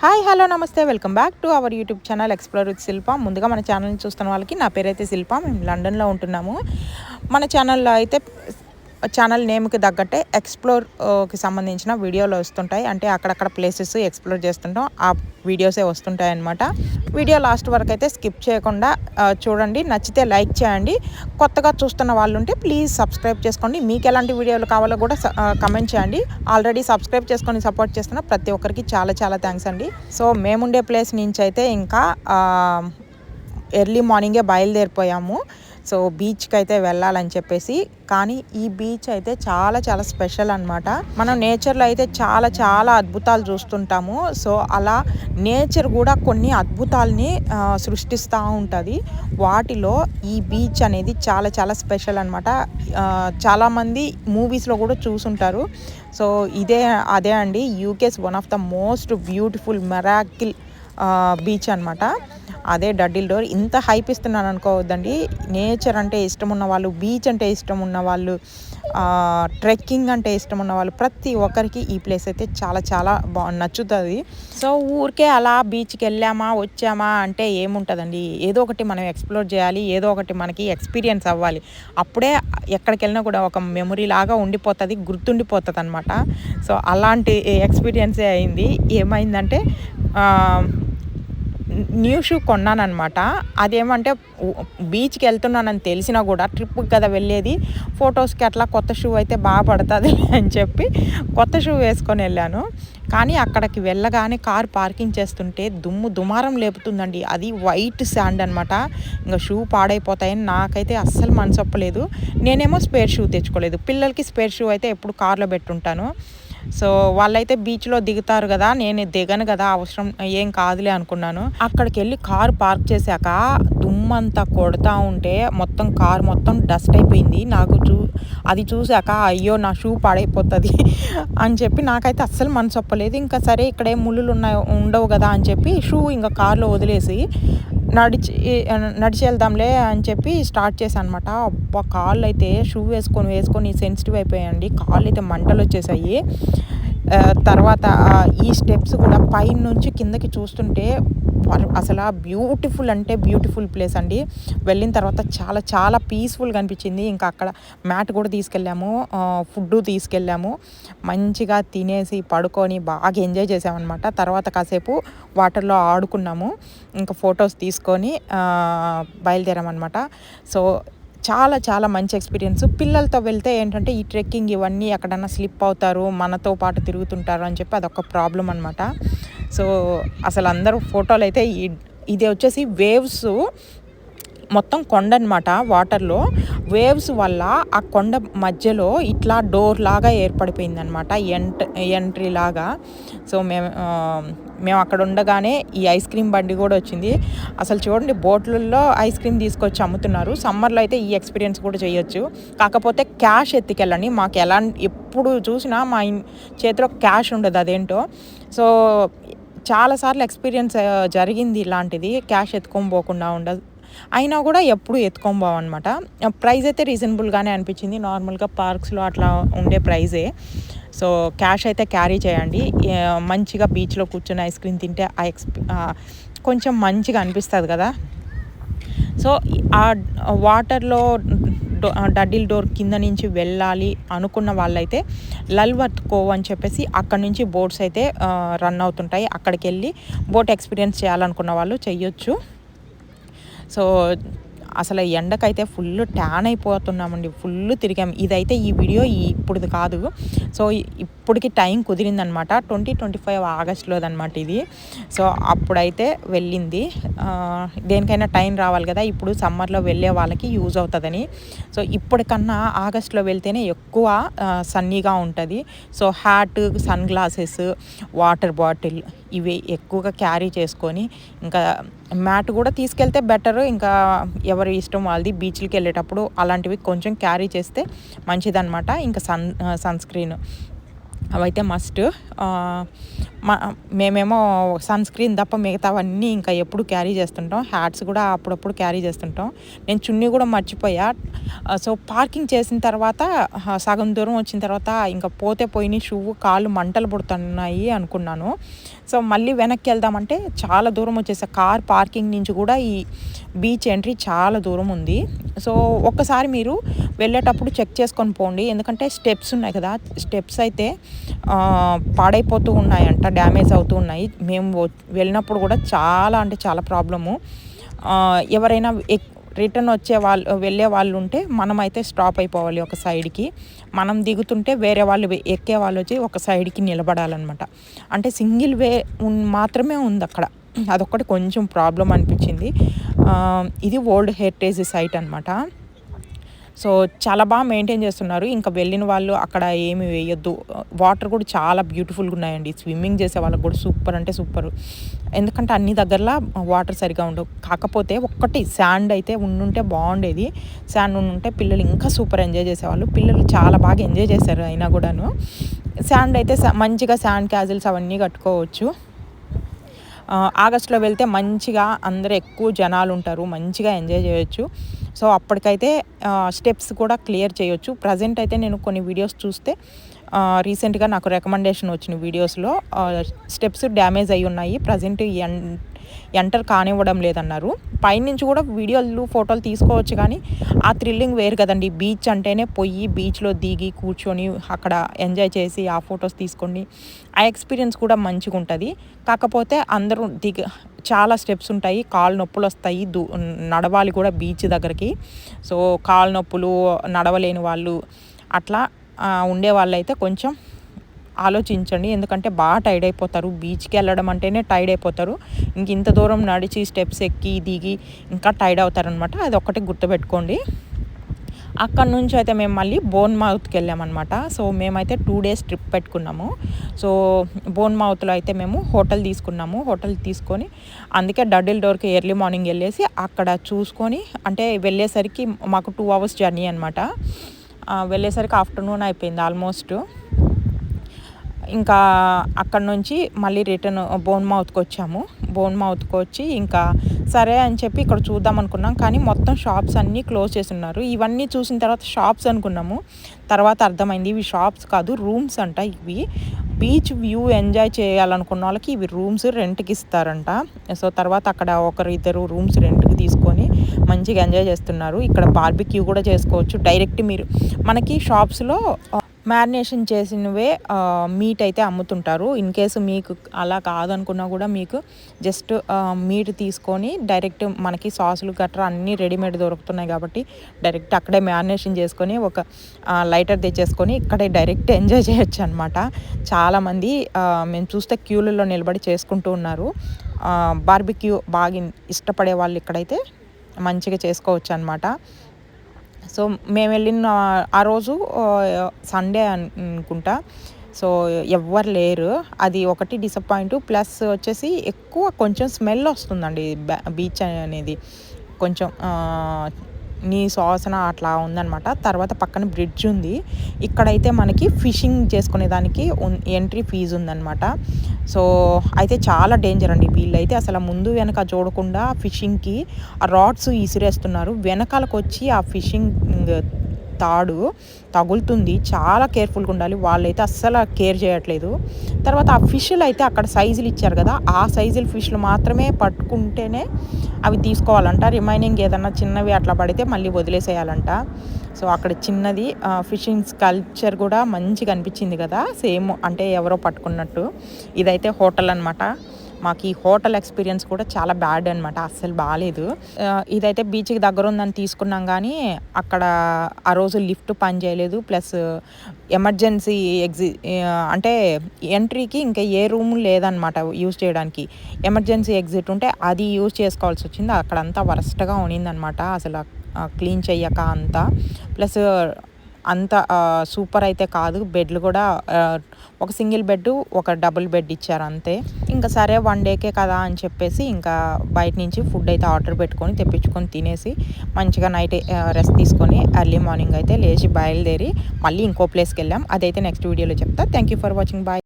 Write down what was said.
Hi hello నమస్తే welcome back to our YouTube channel explore with Shilpa. ముందుగా మన ఛానల్ని చూస్తున్న వాళ్ళకి నా పేరైతే శిల్ప. మేము లండన్లో ఉంటున్నాము. మన ఛానల్లో అయితే ఛానల్ నేమ్కి తగ్గట్టే ఎక్స్ప్లోర్కి సంబంధించిన వీడియోలు వస్తుంటాయి. అంటే అక్కడక్కడ ప్లేసెస్ ఎక్స్ప్లోర్ చేస్తుంటాం, ఆ వీడియోసే వస్తుంటాయి అన్నమాట. వీడియో లాస్ట్ వరకు అయితే స్కిప్ చేయకుండా చూడండి. నచ్చితే లైక్ చేయండి. కొత్తగా చూస్తున్న వాళ్ళు ఉంటే ప్లీజ్ సబ్స్క్రైబ్ చేసుకోండి. మీకు ఎలాంటి వీడియోలు కావాలో కూడా కమెంట్ చేయండి. ఆల్రెడీ సబ్స్క్రైబ్ చేసుకొని సపోర్ట్ చేస్తున్న ప్రతి ఒక్కరికి చాలా చాలా థ్యాంక్స్ అండి. సో మేముండే ప్లేస్ నుంచి అయితే ఇంకా ఎర్లీ మార్నింగే బయలుదేరిపోయాము. సో బీచ్కి అయితే వెళ్ళాలని చెప్పేసి. కానీ ఈ బీచ్ అయితే చాలా చాలా స్పెషల్ అనమాట. మనం నేచర్లో అయితే చాలా చాలా అద్భుతాలు చూస్తుంటాము. సో అలా నేచర్ కూడా కొన్ని అద్భుతాలని సృష్టిస్తూ ఉంటుంది. వాటిలో ఈ బీచ్ అనేది చాలా చాలా స్పెషల్ అనమాట. చాలామంది మూవీస్లో కూడా చూసుంటారు. సో అదే అండి, UK's one of the most beautiful miracle beach అనమాట. అదే డడ్డిల్ డోర్. ఇంత హైప్ ఇస్తున్నాను అనుకోవద్దండి. నేచర్ అంటే ఇష్టం ఉన్న వాళ్ళు, బీచ్ అంటే ఇష్టం ఉన్న వాళ్ళు, ట్రెక్కింగ్ అంటే ఇష్టం ఉన్న వాళ్ళు ప్రతి ఒక్కరికి ఈ ప్లేస్ అయితే చాలా చాలా నచ్చుతుంది. సో ఊరికే అలా బీచ్కి వెళ్ళామా వచ్చామా అంటే ఏముంటుందండి, ఏదో ఒకటి మనం ఎక్స్ప్లోర్ చేయాలి, ఏదో ఒకటి మనకి ఎక్స్పీరియన్స్ అవ్వాలి. అప్పుడే ఎక్కడికి వెళ్ళినా కూడా ఒక మెమొరీ లాగా ఉండిపోతుంది, గుర్తుండిపోతుంది అనమాట. సో అలాంటి ఎక్స్పీరియన్సే అయింది. ఏమైందంటే న్యూ షూ కొన్నానమాట. అదేమంటే బీచ్కి వెళ్తున్నానని తెలిసినా కూడా ట్రిప్కి కదా వెళ్ళేది, ఫొటోస్కి అట్లా కొత్త షూ అయితే బాగా పడుతుంది అని చెప్పి కొత్త షూ వేసుకొని వెళ్ళాను. కానీ అక్కడికి వెళ్ళగానే కార్ పార్కింగ్ చేస్తుంటే దుమారం లేపుతుందండి. అది వైట్ శాండ్ అనమాట. ఇంకా షూ పాడైపోతాయని నాకైతే అస్సలు మనసొప్పలేదు. నేనేమో స్పేర్ షూ తెచ్చుకోలేదు. పిల్లలకి స్పేర్ షూ అయితే ఎప్పుడు కార్లో పెట్టుంటాను. సో వాళ్ళైతే బీచ్లో దిగుతారు కదా, నేను దిగను కదా, అవసరం ఏం కాదులే అనుకున్నాను. అక్కడికి వెళ్ళి కారు పార్క్ చేశాక దుమ్మంతా కొడతా ఉంటే మొత్తం కారు మొత్తం డస్ట్ అయిపోయింది. నాకు అది చూశాక అయ్యో నా షూ పాడైపోతుంది అని చెప్పి నాకైతే అస్సలు మనసొప్పలేదు. ఇంకా సరే ఇక్కడే ముళ్ళు ఉండవు కదా అని చెప్పి షూ ఇంకా కారులో వదిలేసి నడిచి వెళ్దాంలే అని చెప్పి స్టార్ట్ చేశాను అనమాట. అబ్బా, కాళ్ళు అయితే షూ వేసుకొని సెన్సిటివ్ అయిపోయాయండి. కాళ్ళు అయితే మంటలు వచ్చేసాయి. తర్వాత ఈ స్టెప్స్ కూడా పైన నుంచి కిందకి చూస్తుంటే అసలు బ్యూటిఫుల్ అంటే బ్యూటిఫుల్ ప్లేస్ అండి. వెళ్ళిన తర్వాత చాలా చాలా పీస్ఫుల్గా అనిపించింది. ఇంకా అక్కడ మ్యాట్ కూడా తీసుకెళ్ళాము, ఫుడ్ తీసుకెళ్ళాము. మంచిగా తినేసి పడుకొని బాగా ఎంజాయ్ చేసామన్నమాట. తర్వాత కాసేపు వాటర్లో ఆడుకున్నాము. ఇంకా ఫొటోస్ తీసుకొని బయలుదేరామన్నమాట. సో చాలా చాలా మంచి ఎక్స్పీరియన్స్. పిల్లలతో వెళ్తే ఏంటంటే ఈ ట్రెక్కింగ్ ఇవన్నీ ఎక్కడన్నా స్లిప్ అవుతారు, మనతో పాటు తిరుగుతుంటారు అని చెప్పి అదొక ప్రాబ్లం అనమాట. సో అసలు అందరూ ఫోటోలు అయితే ఇది వచ్చేసి వేవ్స్, మొత్తం కొండ అనమాట. వాటర్లో వేవ్స్ వల్ల ఆ కొండ మధ్యలో ఇట్లా డోర్ లాగా ఏర్పడిపోయింది అనమాట, ఎంట్రీ లాగా. సో మేము అక్కడ ఉండగానే ఈ ఐస్ క్రీమ్ బండి కూడా వచ్చింది. అసలు చూడండి, బోట్లలో ఐస్ క్రీమ్ తీసుకొచ్చి అమ్ముతున్నారు. సమ్మర్లో అయితే ఈ ఎక్స్పీరియన్స్ కూడా చేయొచ్చు. కాకపోతే క్యాష్ ఎత్తుకెళ్ళండి. మాకు ఎప్పుడు చూసినా మా చేతిలో క్యాష్ ఉండదు, అదేంటో. సో చాలాసార్లు ఎక్స్పీరియన్స్ జరిగింది ఇలాంటిది, క్యాష్ ఎత్తుకొని పోకుండా ఉండదు. అయినా కూడా ఎప్పుడు ఎత్తుకోబోవన్నమాట. ప్రైస్ అయితే రీజనబుల్గానే అనిపించింది, నార్మల్గా పార్క్స్లో అట్లా ఉండే ప్రైజే. సో క్యాష్ అయితే క్యారీ చేయండి. మంచిగా బీచ్లో కూర్చొని ఐస్ క్రీమ్ తింటే కొంచెం మంచిగా అనిపిస్తుంది కదా. సో ఆ వాటర్లో డడ్డిల్ డోర్ కింద నుంచి వెళ్ళాలి అనుకున్న వాళ్ళైతే లల్వర్త్ కోవ్ అని చెప్పేసి అక్కడ నుంచి బోట్స్ అయితే రన్ అవుతుంటాయి. అక్కడికి వెళ్ళి బోట్ ఎక్స్పీరియన్స్ చేయాలనుకున్న వాళ్ళు చెయ్యొచ్చు. సో అసలు ఎండకైతే ఫుల్ ట్యాన్ అయిపోతున్నామండి, ఫుల్ తిరిగాం. ఇదైతే ఈ వీడియో ఇప్పుడుది కాదు. సో ఇప్పటికి టైం కుదిరిందనమాట, 2025 ఆగస్టులోదనమాట ఇది. సో అప్పుడైతే వెళ్ళింది. దేనికైనా టైం రావాలి కదా, ఇప్పుడు సమ్మర్లో వెళ్ళే వాళ్ళకి యూజ్ అవుతుందని. సో ఇప్పటికన్నా ఆగస్టులో వెళ్తేనే ఎక్కువ సన్నీగా ఉంటుంది. So hat, sunglasses, water bottle ఇవి ఎక్కువగా క్యారీ చేసుకొని, ఇంకా మ్యాట్ కూడా తీసుకెళ్తే బెటర్. ఇంకా ఎవరి ఇష్టం వాళ్ళది. బీచ్లకి వెళ్ళేటప్పుడు అలాంటివి కొంచెం క్యారీ చేస్తే మంచిదన్నమాట. ఇంకా సన్ స్క్రీన్ అవైతే మస్ట్. ఆహ్, మ మేమేమో సన్ స్క్రీన్ తప్ప మిగతావన్నీ ఇంకా ఎప్పుడు క్యారీ చేస్తుంటాం. హ్యాట్స్ కూడా అప్పుడప్పుడు క్యారీ చేస్తుంటాం. నేను చున్నీ కూడా మర్చిపోయా. సో, పార్కింగ్ చేసిన తర్వాత సగం దూరం వచ్చిన తర్వాత ఇంక పోతే పోయినాయి షూ, కాళ్ళు మంటలు పుడుతున్నాయి అనుకున్నాను. సో, మళ్ళీ వెనక్కి వెళ్దామంటే చాలా దూరం వచ్చేసా. కార్ పార్కింగ్ నుంచి కూడా ఈ బీచ్ ఎంట్రీ చాలా దూరం ఉంది. సో, ఒక్కసారి మీరు వెళ్ళేటప్పుడు చెక్ చేసుకొని పోండి. ఎందుకంటే స్టెప్స్ ఉన్నాయి కదా! స్టెప్స్ అయితే పాడైపోతూ ఉన్నాయంట. డ్యామేజ్ అవుతూ ఉన్నాయి. మేము వెళ్ళినప్పుడు కూడా చాలా అంటే చాలా ప్రాబ్లము. ఎవరైనా రిటర్న్ వెళ్ళే వాళ్ళు ఉంటే మనమైతే స్టాప్ అయిపోవాలి ఒక సైడ్‌కి. మనం దిగుతుంటే వేరే వాళ్ళు ఎక్కే వాళ్ళు వచ్చి ఒక సైడ్‌కి నిలబడాలనమాట. అంటే సింగిల్ వే మాత్రమే ఉందక్కడ. అదొక్కటి కొంచెం ప్రాబ్లమ్ అనిపించింది. ఇది వరల్డ్ హెరిటేజ్ సైట్ అనమాట. సో, చాలా మెయింటైన్ చేస్తున్నారు. ఇంకా వెళ్ళిన వాళ్ళు అక్కడ ఏమి వేయొద్దు. వాటర్ కూడా చాలా బ్యూటిఫుల్‌గా ఉన్నాయండి. స్విమ్మింగ్ చేసే వాళ్ళకి కూడా సూపర్ అంటే సూపరు. ఎందుకంటే అన్ని దగ్గరలా వాటర్ సరిగ్గా ఉండవు. కాకపోతే ఒక్కటి శాండ్ అయితే ఉండుంటే బాగుండేది. శాండ్ ఉండుంటే పిల్లలు ఇంకా సూపర్ ఎంజాయ్ చేసేవాళ్ళు. పిల్లలు చాలా బాగా ఎంజాయ్ చేశారు అయినా కూడాను. శాండ్ అయితే మంచిగా శాండ్ క్యాజిల్స్ అవన్నీ కట్టుకోవచ్చు. ఆగస్టులో వెళ్తే మంచిగా అందరూ ఎక్కువ జనాలు ఉంటారు. మంచిగా ఎంజాయ్ చేయొచ్చు. సో, అప్పటికైతే స్టెప్స్ కూడా క్లియర్ చేయొచ్చు. ప్రజెంట్ అయితే నేను కొన్ని వీడియోస్ చూస్తే రీసెంట్‌గా నాకు రికమెండేషన్ వచ్చిన వీడియోస్‌లో స్టెప్స్ డ్యామేజ్ అయ్యి ఉన్నాయి. ప్రజెంట్ ఎంటర్ కానివ్వడం లేదన్నారు. పైనుంచి కూడా వీడియోలు, ఫోటోలు తీసుకోవచ్చు కానీ ఆ థ్రిల్లింగ్ వేరు కదండీ. బీచ్ అంటేనే బీచ్‌లో దిగి కూర్చొని అక్కడ ఎంజాయ్ చేసి ఆ ఫొటోస్ తీసుకోండి. ఆ ఎక్స్‌పీరియన్స్ కూడా మంచిగుంటది. కాకపోతే అందరూ చాలా స్టెప్స్ ఉంటాయి. కాళ్ళు నొప్పులొస్తాయి. నడవాలి కూడా బీచ్ దగ్గరికి. సో, కాళ్ళు నొప్పులు, నడవలేని వాళ్ళు అట్లా ఉండేవాళ్ళైతే కొంచెం ఆలోచించండి. ఎందుకంటే టైర్డ్ అయిపోతారు. బీచ్‌కి వెళ్ళడం అంటేనే టైర్డ్ అయిపోతారు. ఇంత దూరం నడిచి స్టెప్స్ ఎక్కి, దిగి ఇంకా టైర్డ్ అవుతారనమాట. అదొక్కటి గుర్తుపెట్టుకోండి. అక్కడి నుంచి అయితే మేము మళ్ళీ బోన్మౌత్‌కి వెళ్ళామన్నమాట. సో, మేమైతే 2 డేస్ ట్రిప్ పెట్టుకున్నాము. సో, బోన్మౌత్‌లో అయితే మేము హోటల్ తీసుకున్నాము. హోటల్ తీసుకొని అందుకే డడిల్ డోర్‌కి ఎర్లీ మార్నింగ్ వెళ్ళేసి అక్కడ చూసుకొని, అంటే వెళ్ళేసరికి మాకు 2 అవర్స్ జర్నీ అనమాట. వెళ్ళేసరికి ఆఫ్టర్నూన్ అయిపోయింది ఆల్మోస్ట్. ఇంకా అక్కడి నుంచి మళ్ళీ రిటర్న్ బోన్మౌత్‌కి వచ్చి ఇంకా సరే అని చెప్పి ఇక్కడ చూద్దాం అనుకున్నాం. కానీ మొత్తం షాప్స్ అన్నీ క్లోజ్ చేసున్నారు. ఇవన్నీ చూసిన తర్వాత షాప్స్ అనుకున్నాము. తర్వాత అర్థమైంది ఇవి షాప్స్ కాదు, రూమ్స్ అంట ఇవి. బీచ్ వ్యూ ఎంజాయ్ చేయాలనుకున్న వాళ్ళకి ఇవి రూమ్స్ రెంట్‌కి ఇస్తారంట. సో, తర్వాత అక్కడ ఇద్దరు రూమ్స్ రెంట్‌కి తీసుకొని మంచిగా ఎంజాయ్ చేస్తున్నారు. ఇక్కడ బార్బిక్యూ కూడా చేసుకోవచ్చు. డైరెక్ట్ మనకి షాప్స్‌లో మ్యారినేషన్ చేసినవే మీట్ అయితే అమ్ముతుంటారు. ఇన్ కేసు మీకు అలా కాదనుకున్నా కూడా మీకు జస్ట్ మీట్ తీసుకొని డైరెక్ట్ మనకి సాసులు గట్రా అన్నీ రెడీమేడ్ దొరుకుతున్నాయి కాబట్టి డైరెక్ట్ అక్కడే మ్యారినేషన్ చేసుకొని ఒక లైటర్ తెచ్చేసుకొని ఇక్కడే డైరెక్ట్ ఎంజాయ్ చేయొచ్చు అనమాట. చాలామంది మేము చూస్తే క్యూలలో నిలబడి చేసుకుంటూ ఉన్నారు. బార్బిక్యూ బాగా ఇష్టపడే వాళ్ళు ఇక్కడైతే మంచిగా చేసుకోవచ్చు అనమాట. సో, మేము వెళ్ళిన ఆ రోజు సండే అనుకుంటా. సో, ఎవ్వరు లేరు. అది ఒకటి డిసప్పాయింట్. ప్లస్ వచ్చేసి ఎక్కువ కొంచెం స్మెల్ వస్తుందండి బీచ్ అనేది. కొంచెం సువాసన అట్లా ఉందనమాట. తర్వాత పక్కన బ్రిడ్జ్ ఉంది. ఇక్కడైతే మనకి ఫిషింగ్ చేసుకునేదానికి ఎంట్రీ ఫీజు ఉందనమాట. సో, అయితే చాలా డేంజర్ అండి. వీళ్ళైతే అసలు ముందు వెనక చూడకుండా ఫిషింగ్‌కి ఆ రాడ్స్ ఇసిరేస్తున్నారు. వెనకాలకొచ్చి ఆ ఫిషింగ్ తాడు తగులుతుంది. చాలా కేర్‌ఫుల్‌గా ఉండాలి. వాళ్ళైతే అస్సలు కేర్ చేయట్లేదు. తర్వాత ఆ ఫిష్‌లు అయితే అక్కడ సైజులు ఇచ్చారు కదా! ఆ సైజుల ఫిష్‌లు మాత్రమే పట్టుకుంటేనే అవి తీసుకోవాలంట. రిమైనింగ్ ఏదన్నా చిన్నవి అట్లా పడితే మళ్ళీ వదిలేసేయాలంట. సో, అక్కడ చిన్నది ఫిషింగ్ స్కల్ప్చర్ కూడా మంచిగా అనిపించింది కదా! సేమ్ అంటే ఎవరో పట్టుకున్నట్టు. ఇదైతే హోటల్ అనమాట. మాకు ఈ హోటల్ ఎక్స్పీరియన్స్ కూడా చాలా బ్యాడ్ అనమాట. అస్సలు బాలేదు. ఇదైతే బీచ్‌కి దగ్గర ఉందని తీసుకున్నాం కానీ అక్కడ ఆ రోజు లిఫ్ట్ పని చేయలేదు. ప్లస్ ఎమర్జెన్సీ అంటే ఎంట్రీకి ఇంకా ఏ రూమ్ లేదనమాట యూజ్ చేయడానికి. ఎమర్జెన్సీ ఎగ్జిట్ ఉంటే అది యూజ్ చేసుకోవాల్సి వచ్చింది. అక్కడంతా వరస్ట్‌గా ఉన్నిందనమాట. అసలు క్లీన్ చెయ్యక అంతా. ప్లస్ అంత సూపర్ అయితే కాదు. బెడ్లు కూడా ఒక సింగిల్ బెడ్, ఒక డబుల్ బెడ్ ఇచ్చారు అంతే. ఇంకా సరే 1 డేకే కదా అని చెప్పేసి ఇంకా బయట నుంచి ఫుడ్ అయితే ఆర్డర్ పెట్టుకొని తెప్పించుకొని తినేసి మంచిగా నైట్ రెస్ట్ తీసుకొని ఎర్లీ మార్నింగ్ అయితే లేచి బయలుదేరి మళ్ళీ ఇంకో ప్లేస్కి వెళ్ళాం. అదైతే నెక్స్ట్ వీడియోలో చెప్తా. Thank you for watching. Bye.